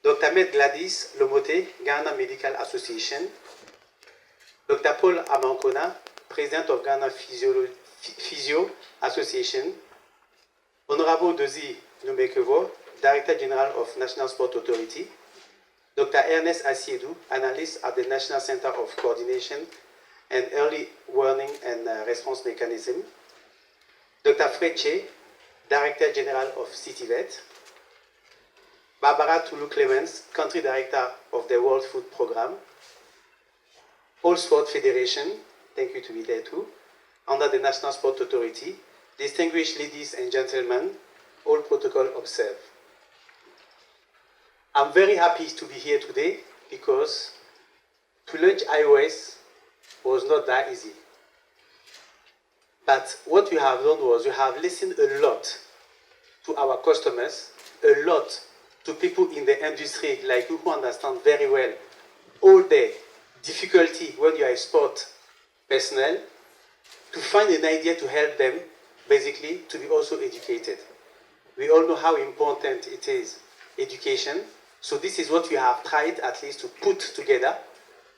Dr. Med Gladys Lomote, Ghana Medical Association, Dr. Paul Amankona, President of Ghana Physio Association, Honorable Dozie Numekevo, Director General of National Sport Authority, Dr. Ernest Asiedu, Analyst at the National Center of Coordination and Early Warning and Response Mechanism, Dr. Fred Che, Director General of CityVet, Barbara Toulou-Clemens, Country Director of the World Food Program, All Sport Federation, thank you to be there too, under the National Sport Authority, distinguished ladies and gentlemen, all protocol observed. I'm very happy to be here today because to launch iOS was not that easy. But what we have done was we have listened a lot to our customers, a lot to people in the industry like you who understand very well all the difficulty when you are a sport personnel, to find an idea to help them, basically, to be also educated. We all know how important it is, education. So this is what we have tried at least to put together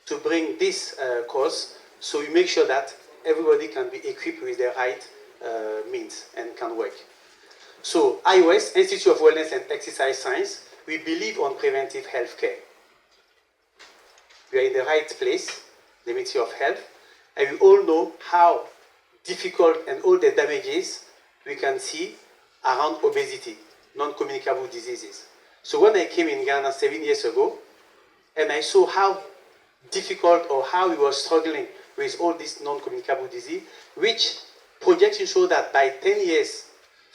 to bring this course, so we make sure that everybody can be equipped with the right means and can work. So IOS, Institute of Wellness and Exercise Science, we believe on preventive healthcare. We are in the right place, the Ministry of Health, and we all know how difficult and all the damages we can see around obesity, non-communicable diseases. So when I came in Ghana 7 years ago, and I saw how difficult or how we were struggling with all this non-communicable disease, which projections show that by 10 years,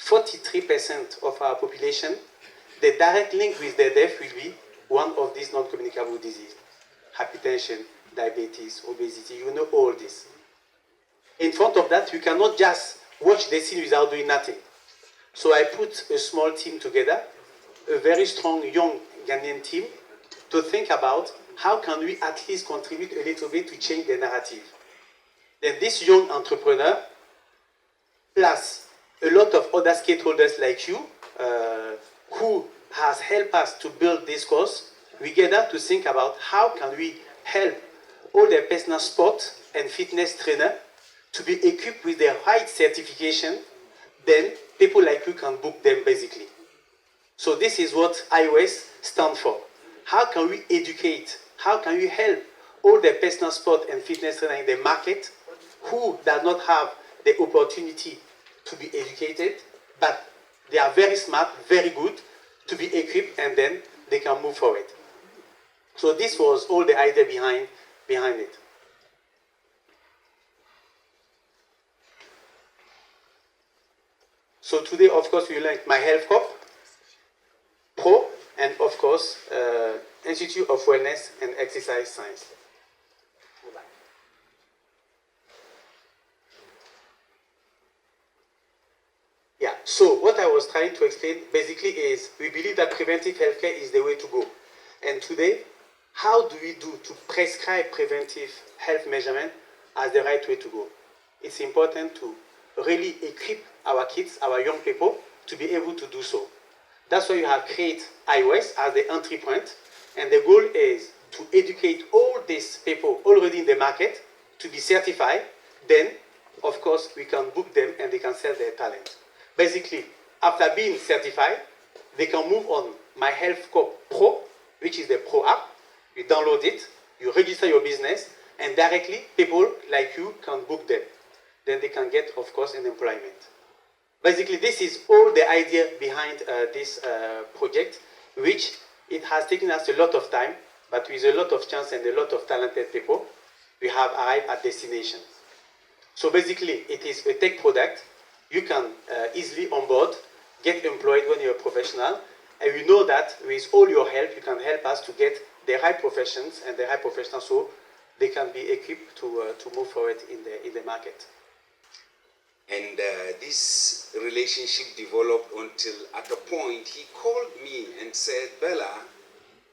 43% of our population, the direct link with their death will be one of these non-communicable diseases. Hypertension, diabetes, obesity, you know all this. In front of that, you cannot just watch the scene without doing nothing. So I put a small team together, a very strong young Ghanaian team, to think about how can we at least contribute a little bit to change the narrative. Then this young entrepreneur, plus a lot of other stakeholders like you, who has helped us to build this course, we gather to think about how can we help all the personal sport and fitness trainer to be equipped with the right certification, then people like you can book them basically. So this is what iOS stands for. How can we educate, how can we help all the personal sport and fitness trainer in the market who does not have the opportunity to be educated, but they are very smart, very good, to be equipped, and then they can move forward. So this was all the idea behind it. So today, of course, we learned MyHealthcop Pro, and of course, Institute of Wellness and Exercise Science. Yeah, so what I was trying to explain basically is we believe that preventive healthcare is the way to go. And today, how do we do to prescribe preventive health measurement as the right way to go? It's important to really equip our kids, our young people, to be able to do so. That's why you have created iOS as the entry point, and the goal is to educate all these people already in the market to be certified. Then, of course, we can book them and they can sell their talent. Basically, after being certified, they can move on MyHealthcop Pro, which is the Pro app. You download it, you register your business, and directly people like you can book them. Then they can get, of course, an employment. Basically, this is all the idea behind this project, which it has taken us a lot of time, but with a lot of chance and a lot of talented people, we have arrived at destination. So basically, it is a tech product. You can easily onboard, get employed when you're a professional, and we know that with all your help, you can help us to get the right professions and the right professionals so they can be equipped to move forward in the market. And this relationship developed until at a point he called me and said, Bella,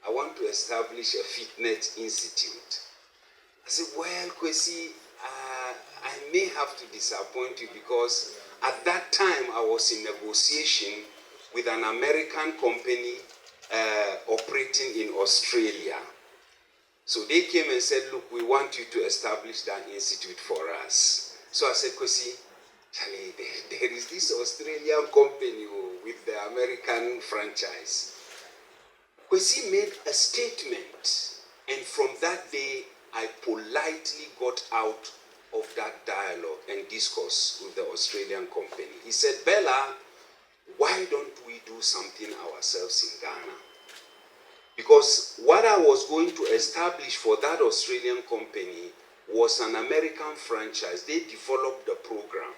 I want to establish a fitness institute. I said, well, Kwesi, I may have to disappoint you because at that time I was in negotiation with an American company operating in Australia. So they came and said, look, we want you to establish that institute for us. So I said, Kwesi, Charlie, there is this Australian company with the American franchise. Kwesi made a statement, and from that day, I politely got out of that dialogue and discourse with the Australian company. He said, Bella, why don't we do something ourselves in Ghana? Because what I was going to establish for that Australian company was an American franchise. They developed the program.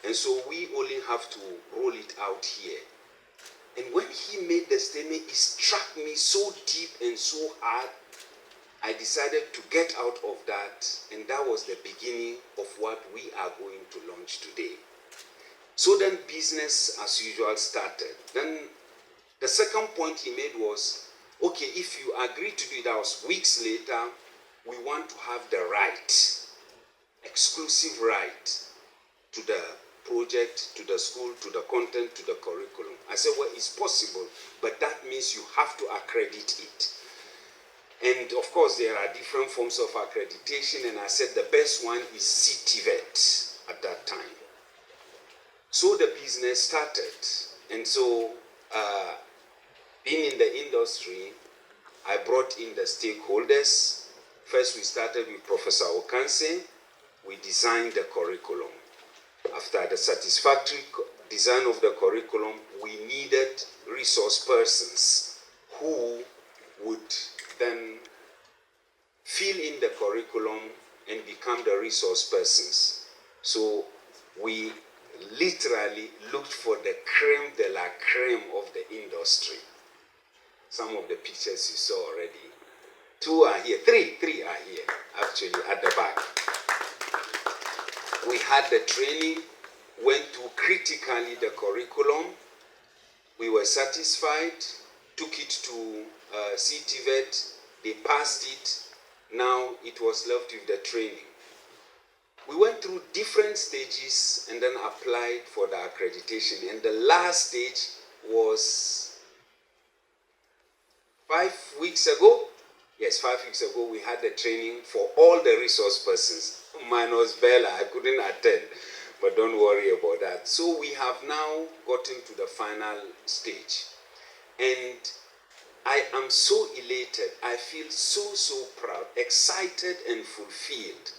And so we only have to roll it out here. And when he made the statement, it struck me so deep and so hard, I decided to get out of that. And that was the beginning of what we are going to launch today. So then business as usual started. Then the second point he made was, okay, if you agree to do it, that was weeks later, we want to have the right, exclusive right to the project, to the school, to the content, to the curriculum. I said, well, it's possible, but that means you have to accredit it. And of course, there are different forms of accreditation, and I said the best one is CTVET at that time. So the business started, and so being in the industry, I brought in the stakeholders. First, we started with Professor Okanse. We designed the curriculum. After the satisfactory design of the curriculum, we needed resource persons who would then fill in the curriculum and become the resource persons. So we literally looked for the creme de la creme of the industry. Some of the pictures you saw already. 2 are here, three are here, actually, at the back. We had the training, went through critically the curriculum. We were satisfied, took it to CTVET, they passed it. Now it was left with the training. We went through different stages and then applied for the accreditation. And the last stage was 5 weeks ago. Yes, 5 weeks ago, we had the training for all the resource persons. Minus Bella, I couldn't attend, but don't worry about that. So we have now gotten to the final stage. And I am so elated. I feel so proud, excited and fulfilled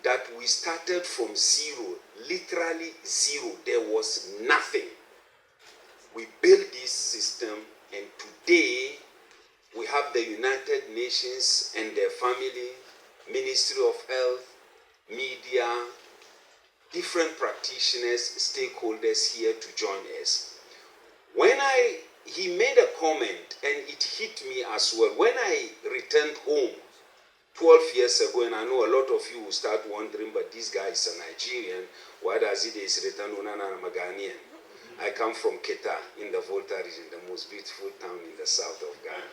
that we started from zero, literally zero. There was nothing. We built this system, and today we have the United Nations and their family, Ministry of Health, media, different practitioners, stakeholders here to join us. When he made a comment, and it hit me as well. When I returned home 12 years ago, and I know a lot of you will start wondering, but this guy is a Nigerian, why does he return to Ghanaian? I come from Keta in the Volta region, the most beautiful town in the south of Ghana.